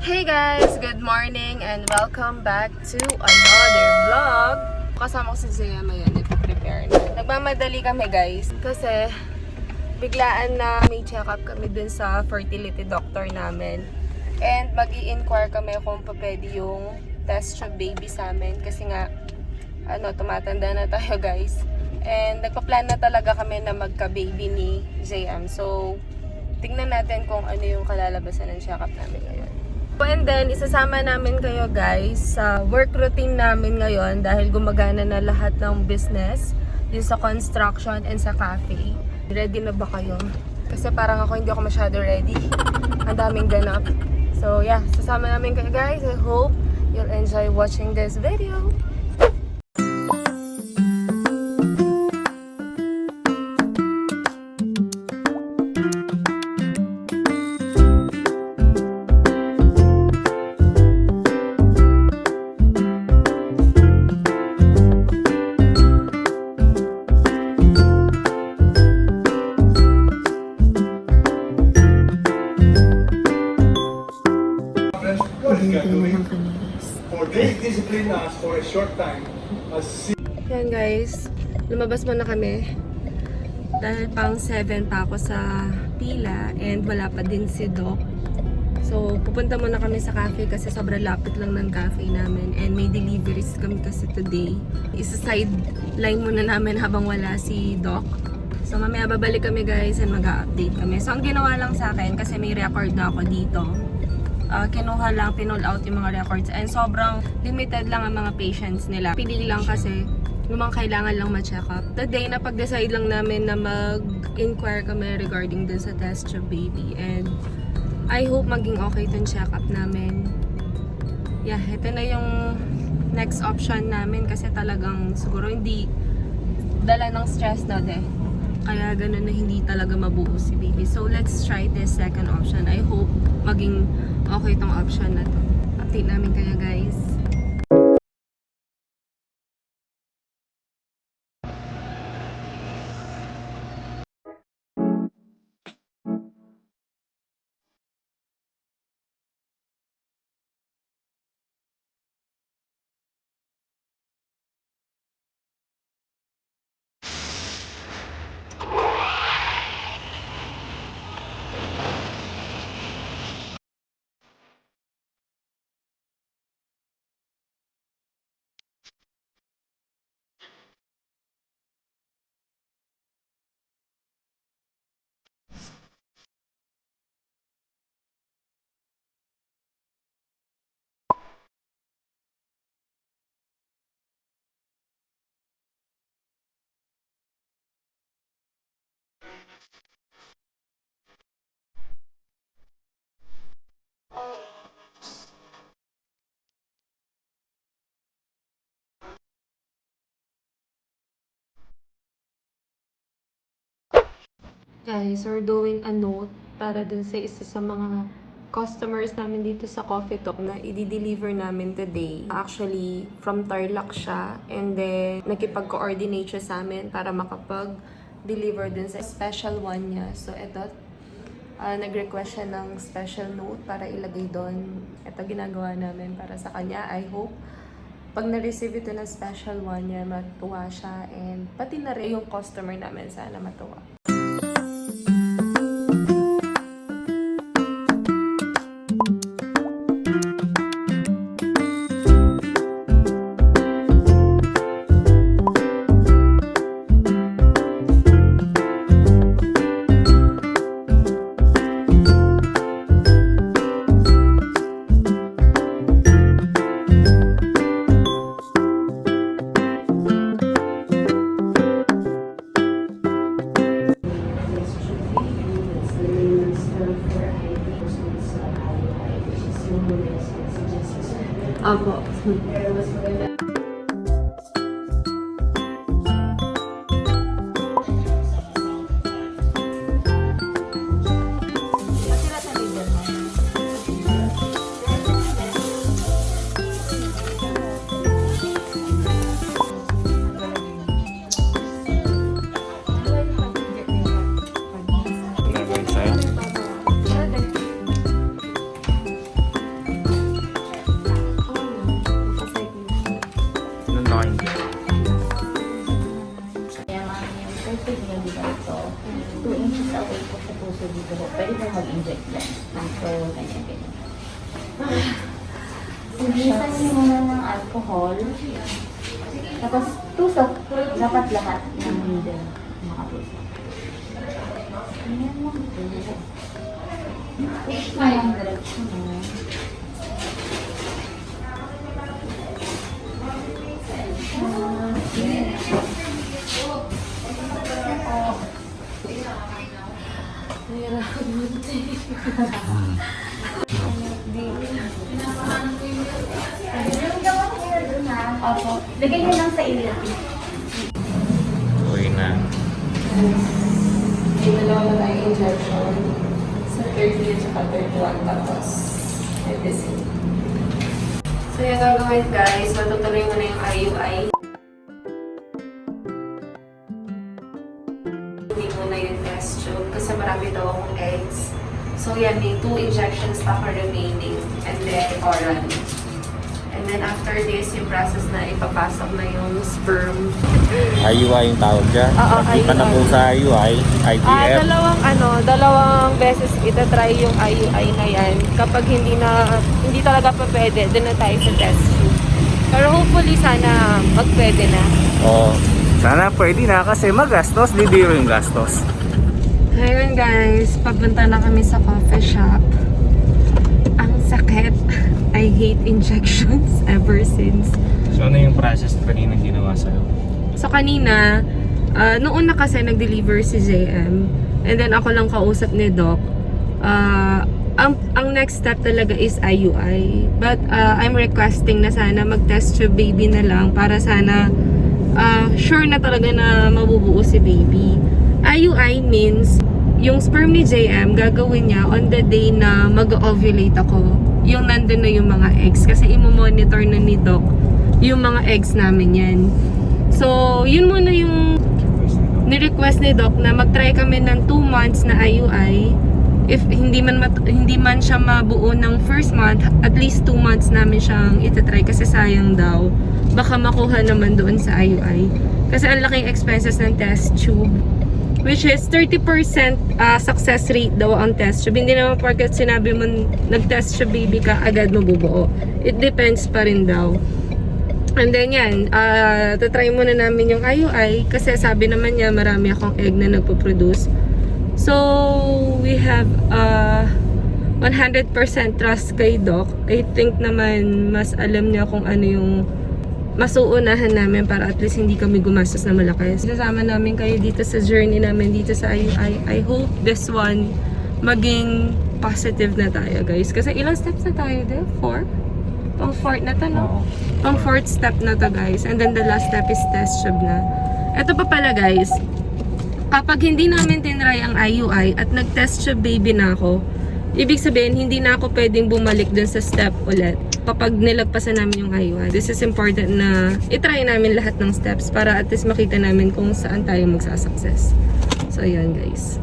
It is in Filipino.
Hey guys! Good morning and welcome back to another vlog. Kasama ko si Zia ngayon, nag-prepare na. Nagmamadali kami guys kasi biglaan na may check-up kami dun sa fertility doctor namin. And mag-i-inquire kami kung pwede yung test tube baby sa amin kasi nga tumatanda na tayo guys. And nagpa-plan na talaga kami na magka-baby ni JM. So, tingnan natin kung ano yung kalalabasan ng check-up namin ngayon. And then, isasama namin kayo guys sa work routine namin ngayon dahil gumagana na lahat ng business yung sa construction and sa cafe. Ready na ba kayo? Kasi parang hindi ako masyado ready. Ang daming ganap. So yeah, sasama namin kayo guys. I hope you'll enjoy watching this video. For they discipline us for a short time. Yan guys, lumabas muna kami. Dahil pang 7 pa ako sa pila and wala pa din si Doc. So, pupunta muna kami sa cafe kasi sobrang lapit lang ng cafe namin and may deliveries kami kasi today. Isa-sideline muna namin habang wala si Doc. So, mamaya babalik kami guys and mag-update kami. So, ang ginawa lang sa akin kasi may record na ako dito. Kinuha lang, pinull out yung mga records and sobrang limited lang ang mga patients nila. Pili lang kasi lumang kailangan lang ma-check up. Today, napag-decide lang namin na mag-inquire kami regarding dun sa test tube baby and I hope maging okay itong check up namin. Yeah, ito na yung next option namin kasi talagang siguro hindi dala ng stress na de. Kaya ganun na hindi talaga mabuo si baby. So let's try this second option. I hope maging okay itong option na to. Update namin kayo guys. Guys, we're doing a note para dun sa isa sa mga customers namin dito sa Coffee Talk na i-deliver namin today. Actually, from Tarlac siya and then nakipag-coordinate siya sa amin para makapag-deliver dun sa special one niya. So, eto, nag-request siya ng special note para ilagay doon. Ito ginagawa namin para sa kanya. I hope pag na-receive ito ng special one niya, matuwa siya and pati na rin yung customer namin sana matuwa. Opo. gusto ko, pwede po mag-inject dyan. So, ganyan. Sulisan niyo muna ng alcohol. Tapos, tusok. Dapat lahat ng needle makatusok. Ayan mo. Push mo yung diretso mo. Yung gamot niyo doon ha. Opo. Lagay niyo lang sa ilip. Uwi na. Dalawa na yung injection sa 30 at saka 31 tapos medicine. So yung gagawin guys, matutuloy mo na yung IUI. Hindi mo na yung test tube kasi marami daw akong eggs. So yan, may 2 injections pa ka remaining and then oral. And then after this, yung process na ipapasok na yung sperm. IUI yung tawag dyan. Oo, Pagkipa na IUI. po sa IUI, IVF. Dalawang beses itatry yung IUI na yan. Kapag hindi talaga pa pwede, doon na tayo sa test tube. Pero hopefully sana magpwede na. Oo. Sana pwede na kasi magastos, libiro yung gastos. Ngayon guys, papunta na kami sa coffee shop. Ang sakit. I hate injections ever since. So ano yung process na kanina ginawa sa'yo? So kanina, noon na kasi nag-deliver si JM. And then ako lang kausap ni Doc. Ang next step talaga is IUI. But I'm requesting na sana mag-test tube baby na lang para sana sure na talaga na mabubuo si baby. IUI means yung sperm ni JM gagawin niya on the day na mag-ovulate ako. Yung nandun na yung mga eggs. Kasi imo-monitor na ni Doc yung mga eggs namin yan. So, yun muna yung ni-request ni Doc na mag-try kami ng 2 months na IUI. If hindi man siya mabuo ng first month, at least 2 months namin siyang itatry kasi sayang daw. Baka makuha naman doon sa IUI. Kasi ang laking expenses ng test tube. Which is 30% success rate daw ang test tube. Hindi naman porket sinabi mo nag-test tube baby ka, agad mabubuo. It depends pa rin daw. And then yan, tatry muna namin yung IUI kasi sabi naman niya marami akong egg na nagpo-produce. So, we have 100% trust kay Doc. I think naman mas alam niya kung ano yung masuunahan namin para at least hindi kami gumastos na malaki. Sinasama namin kayo dito sa journey namin dito sa IUI. I hope this one maging positive na tayo guys. Kasi ilang steps na tayo din? 4? Pang 4th na to, no? Pang 4th step na to guys. And then the last step is test tube na. Ito pa pala guys. Kapag hindi namin tinry ang IUI at nag-test tube baby na ako, ibig sabihin, hindi na ako pwedeng bumalik dun sa step ulit. Kapag nilagpasan namin yung IUI, this is important na itry namin lahat ng steps para at least makita namin kung saan tayo magsasucess. So, ayan guys.